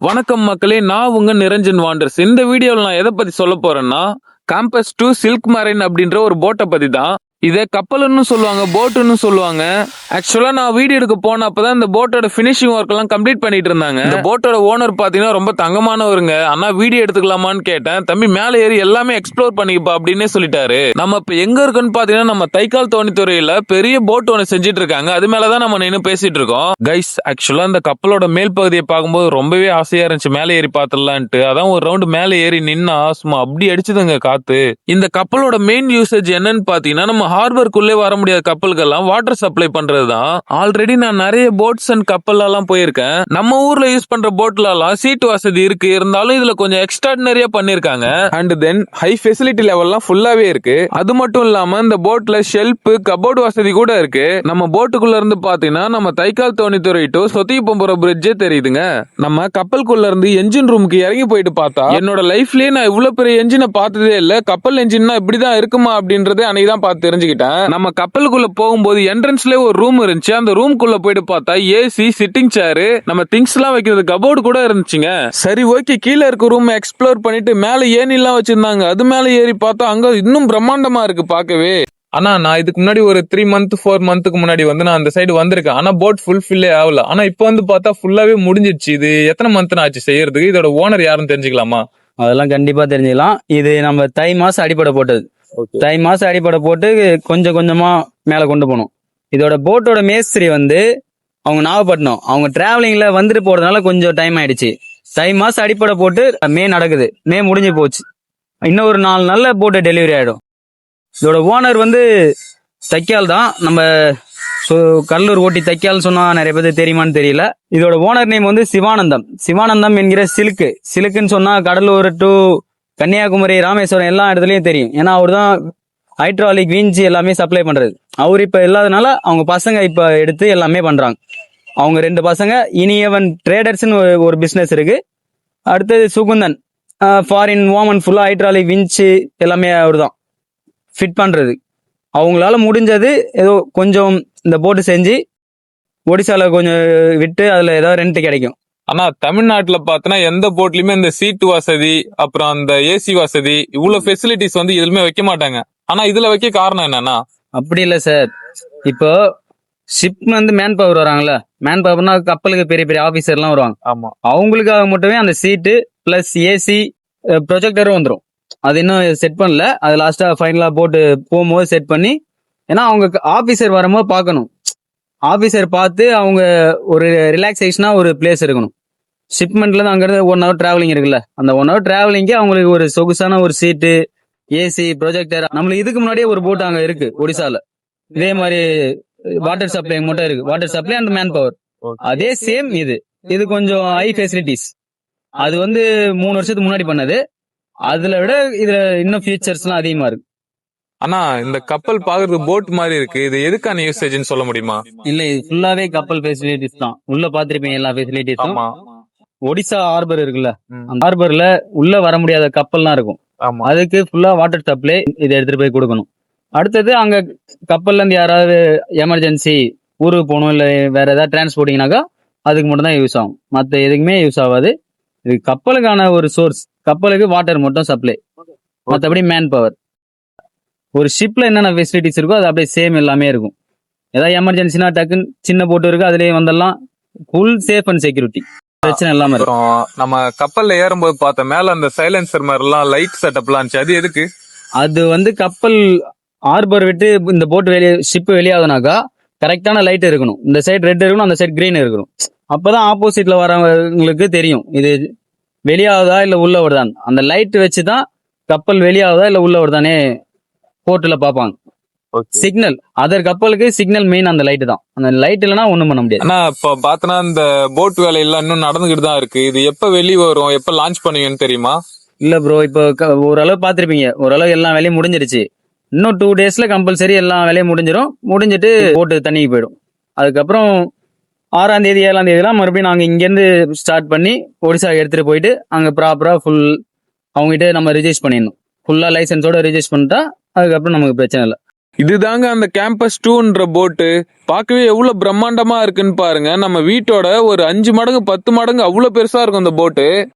வணக்கம் மக்களே, நான் உங்க நிரஞ்சன் வாண்டர்ஸ். இந்த வீடியோவில் நான் எதை பத்தி சொல்ல போறேன்னா, காம்பஸ் டு சில்க் மரைன் அப்படின்ற ஒரு போட்டை பத்தி தான். இதை கப்பல்னு சொல்லுவாங்க, போட்டுன்னு சொல்லுவாங்க. ஆக்சுவலா நான் வீடியோ எடுக்க போனப்பதான் இந்த போட்டோட பினிஷிங் ஒர்க் எல்லாம் கம்ப்ளீட் பண்ணிட்டு இருந்தாங்க. இந்த போட்டோட ஓனர் பாத்தீங்கன்னா ரொம்ப தங்கமானவருங்க. ஆனா வீடியோ எடுத்துக்கலாமான்னு கேட்டேன். தம்பி மேலே ஏறி எல்லாமே எக்ஸ்ப்ளோர் பண்ணிப்பா அப்படின்னே சொல்லிட்டாரு. நம்ம இப்ப எங்க இருக்குன்னு பாத்தீங்கன்னா, நம்ம தைக்கால் தோணித்துறையில பெரிய போட் ஒன்று செஞ்சுட்டு இருக்காங்க. அது மேலதான் நம்ம நின்று பேசிட்டு இருக்கோம். கைஸ், ஆக்சுவலா இந்த கப்பலோட மேல் பகுதியை பார்க்கும்போது ரொம்பவே ஆசையா இருந்துச்சு மேலே ஏறி பாத்துடலான்ட்டு. அதான் ஒரு ரவுண்ட் மேலே ஏறி நின்னா சும்மா அப்படி அடிச்சுதுங்க காத்து. இந்த கப்பலோட மெயின் யூசேஜ் என்னன்னு பாத்தீங்கன்னா, நம்ம ஹார்பருக்குள்ளே வர முடியாத கப்பல்கள்லாம் வாட்டர் சப்ளை பண்றதுதான். ஆல்ரெடி நான் நிறைய போட்ஸ் அண்ட் கப்பல் எல்லாம் போயிருக்கேன். நம்ம ஊர்ல யூஸ் பண்ற போட்ல எல்லாம் சீட் வசதி இருக்கு, இருந்தாலும் இதுல கொஞ்சம் எக்ஸ்ட்ராடினரியா பண்ணிருக்காங்க. அண்ட் தென் ஹை ஃபெசிலிட்டி லெவல்லாம் ஃபுல்லாவே இருக்கு. அது மட்டும் இல்லாம இந்த போட்ல ஷெல்ஃப், கபோர்டு வசதி கூட இருக்கு. நம்ம போட்டுக்குள்ள இருந்து பாத்தீங்கன்னா நம்ம தைக்கால் தோணித்துறை டு சொத்திகுப்பம் போற பிரிட்ஜே தெரியுதுங்க. நம்ம கப்பலுக்குள்ள இருந்து என்ஜின் ரூமுக்கு இறங்கி போயிட்டு பார்த்தா என்னோட லைஃப்லயே நான் இவ்வளவு பெரிய என்ஜினை பார்த்ததே இல்ல. கப்பல் என்ஜின்னா இப்படிதான் இருக்குமா அப்படின்றதே அன்னைக்கு தான் பார்த்து தெரிஞ்சுக்கிட்டேன். நம்ம கப்பலுக்குள்ள போகும்போது என்ட்ரன்ஸ்ல ஒரு ரூம் இருந்துச்சு. அந்த ரூம்குள்ள போயிட்டு பார்த்தா ஏசி, சிட்டிங் சேர், நம்ம திங்ஸ் எல்லாம் வைக்கிறது கபோர்டு கூட இருந்துச்சுங்க. சரி ஓகே, கீழே இருக்க ரூம் எக்ஸ்ப்ளோர் பண்ணிட்டு மேல ஏணி எல்லாம் வச்சிருந்தாங்க. அது மேல ஏறி பார்த்தா அங்க இன்னும் பிரம்மாண்டமா இருக்கு பார்க்கவே. ஆனா நான் இதுக்கு முன்னாடி ஒரு 3 மந்த் 4 மந்த்துக்கு முன்னாடி நான் அந்த சைடு வந்திருக்கேன். ஆனா போட் ஃபுல்ஃபில்லே ஆகல. ஆனா இப்போ பார்த்தா ஃபுல்லாவே முடிஞ்சிருச்சு. இது எத்தனை மந்த் ஆச்சு செய்யறதுக்கு? இதோட ஓனர் யாருன்னு தெரிஞ்சுக்கலாமா? அதெல்லாம் கண்டிப்பா தெரிஞ்சுக்கலாம். இது நம்ம தை மாசம் அடிப்படை போட்டது. தை மாசம் அடிப்படை போட்டு கொஞ்சம் கொஞ்சமா மேல கொண்டு போனோம். இதோட போட்டோட மேஸ்திரி அவங்க நாகப்பட்டினம், அவங்க டிராவலிங்ல வந்துட்டு போறதுனால கொஞ்சம் டைம் ஆயிடுச்சு. தை மாசம் அடிப்படை போட்டு மே நடக்குது, மே முடிஞ்சு போச்சு. இன்னும் ஒரு 4 நாள்ல போட்டு டெலிவரி ஆயிடும். இதோட ஓனர் தைக்கால் தான். நம்ம கடலூர் ஓட்டி தைக்கால் சொன்னா நிறைய பேர் தெரியுமான்னு தெரியல. இதோட ஓனர் நேம் சிவானந்தம். சிவானந்தம் என்கிற சிலுக்குன்னு சொன்னா கடலூர் டு கன்னியாகுமரி, ராமேஸ்வரம் எல்லா இடத்துலயும் தெரியும். ஏன்னா அவர் தான் ஹைட்ராலிக் வீஞ்சி எல்லாமே சப்ளை பண்றது. அவர் இப்ப இல்லாதனால அவங்க பசங்க இப்ப எடுத்து எல்லாமே பண்றாங்க. அவங்க 2 பசங்க. இனியவன் ட்ரேடர்ஸ்னு ஒரு பிசினஸ் இருக்கு. அடுத்தது சுகுந்தன், ஃபாரின் ஓமன் ஃபுல்லா ஹைட்ராலிக் விஞ்சி எல்லாமே அவர் தான் ஃபிட் பண்றது. அவங்களால முடிஞ்சது ஏதோ கொஞ்சம் இந்த போட்டு செஞ்சு ஒடிசால கொஞ்சம் விட்டு அதுல ஏதாவது ரெண்ட் கிடைக்கும். ஆனா தமிழ்நாட்டுல பாத்தனா எந்த போட்லயுமே இந்த சீட்டு வசதி, அப்புறம் அந்த ஏசி வசதி, இவ்வளவு ஃபெசிலிட்டிஸ் எதுவுமே வைக்க மாட்டாங்க. ஆனா இதுல வைக்க காரணம் என்னன்னா, அப்படி இல்ல சார். இப்போ ஷிப் மேன் பவர் வராங்கல்ல, மேன் பவர்னா கப்பலுக்கு பெரிய பெரிய ஆபீசர் எல்லாம் வருவாங்க. ஆமா, அவங்களுக்காக மட்டுமே அந்த சீட்டு பிளஸ் ஏசி ப்ரொஜெக்டரும் வந்துடும். அது இன்னும் செட் பண்ணல. அது லாஸ்டா ஃபைனலா போட்டு போகும்போது செட் பண்ணி, ஏன்னா அவங்க ஆபீசர் வரும்போது பார்க்கணும். ஆபீசர் பார்த்து அவங்க ஒரு ரிலாக்ஸேஷனா ஒரு பிளேஸ் இருக்கணும். ஷிப்மெண்ட்ல இருந்து அங்கிருந்து 1 hour டிராவலிங் இருக்குல்ல, அந்த 1 hour டிராவலிங்கு அவங்களுக்கு ஒரு சொகுசான ஒரு சீட்டு, ஏசி, ப்ரொஜெக்டர். நம்மளுக்கு இதுக்கு முன்னாடியே ஒரு போட் அங்க இருக்கு ஒடிசால. இதே மாதிரி வாட்டர் சப்ளை மட்டும் இருக்கு. Water supply and man power அதே சேம். இது கொஞ்சம் ஹை ஃபெசிலிட்டிஸ். அது 3 வருஷத்துக்கு முன்னாடி பண்ணது. அதுல விட இதுல இன்னும் ஃபீச்சர்ஸ் எல்லாம் அதிகமா இருக்கு. ஆனா இந்த கப்பல் பாக்குறது போட் மாதிரி இருக்கு. இது எதுக்கான யூசேஜ்னு சொல்ல முடியுமா? இல்ல, இது ஃபுல்லாவே கப்பல் ஃபெசிலிட்டிஸ் தான். உள்ள பாத்திருப்பீங்க எல்லா ஃபெசிலிட்டிஸும். ஒடிசா ஹார்பர் இருக்குல்ல, அந்த ஹார்பர்ல உள்ள வர முடியாத கப்பல்லாம் இருக்கும். அதுக்கு ஃபுல்லா வாட்டர் சப்ளை இதை எடுத்துட்டு போய் கொடுக்கணும். அடுத்தது அங்க கப்பல்ல இருந்து யாராவது எமர்ஜென்சி ஊருக்கு போகணும், இல்ல வேற ஏதாவது டிரான்ஸ்போர்ட்டிங்னாக்கா அதுக்கு மட்டும் தான் யூஸ் ஆகும். மற்ற எதுக்குமே யூஸ் ஆகாது. இது கப்பலுக்கான ஒரு சோர்ஸ். கப்பலுக்கு வாட்டர் மட்டும் சப்ளை, மற்றபடி மேன் பவர். ஒரு ஷிப்ல என்னென்ன ஃபெசிலிட்டிஸ் இருக்கோ அது அப்படியே சேம் எல்லாமே இருக்கும். ஏதாவது எமர்ஜென்சினா டக்குன்னு சின்ன போட்டு இருக்கு, அதுலயே வந்துடலாம். ஃபுல் சேஃப் அண்ட் செக்யூரிட்டி, பிரச்சனை இல்லாம இருக்கும். நம்ம கப்பல்ல ஏறும்போது பார்த்த மேல அந்த சைலன்சர் மாதிரி எல்லாம் லைட் செட்டப் எல்லாம் இருந்துச்சு. அது எதுக்கு? அது கப்பல் ஹார்பர் விட்டு இந்த போட் வெளியே ஷிப் வெளியாகுனாக்கா கரெக்டான லைட் இருக்கணும். இந்த சைடு ரெட் இருக்கணும், அந்த சைடு கிரீன் இருக்கணும். அப்பதான் ஆப்போசிட்ல வரவங்களுக்கு தெரியும் இது வெளியாகுதா இல்ல உள்ள வருதான். அந்த லைட் வச்சுதான் கப்பல் வெளியாகுதா இல்ல உள்ள வருதானே போர்ட்ல பாப்பாங்க. சிக்னல், அதர் கப்பலுக்கு சிக்னல் மெயின் அந்த லைட் தான். அந்த லைட் இல்லைன்னா ஒண்ணும் பண்ண முடியாது. ஆனா இப்ப பாத்தனா இந்த போட் வேலை எல்லாம் இன்னும் நடந்துகிட்டு தான் இருக்கு. இது எப்ப வெளியே வரும், எப்ப லான்ச் பண்ணுவீங்கன்னு தெரியுமா? இல்ல ப்ரோ, இப்போ ஓரளவு பாத்திருப்பீங்க, ஓரளவு எல்லா வேலையும் முடிஞ்சிருச்சு. இன்னும் 2 daysல கம்பல்சரி எல்லா வேலையும் முடிஞ்சிட்டு போட்டு தண்ணிக்கு போயிடும். அதுக்கப்புறம் 6ஆம் தேதி 7ஆம் தேதிலாம் மறுபடியும் நாங்க இங்க இருந்து ஸ்டார்ட் பண்ணி ஒடிசா எடுத்துட்டு போயிட்டு அங்க ப்ராப்பரா ஃபுல் அவங்ககிட்ட நம்ம ரிஜிஸ்டர் பண்ணிடணும். ஃபுல்லா லைசன்ஸோட ரிஜிஸ்டர் பண்ணிட்டா அதுக்கப்புறம் நமக்கு பிரச்சனை இல்லை. இதுதாங்க அந்த கேம்பஸ் 2ன்ற போட்டு. பார்க்கவே எவ்வளவு பிரம்மாண்டமா இருக்குன்னு பாருங்க. நம்ம வீட்டோட ஒரு 5 மடங்கு 10 மடங்கு அவ்வளவு பெருசா இருக்கும் இந்த போட்டு.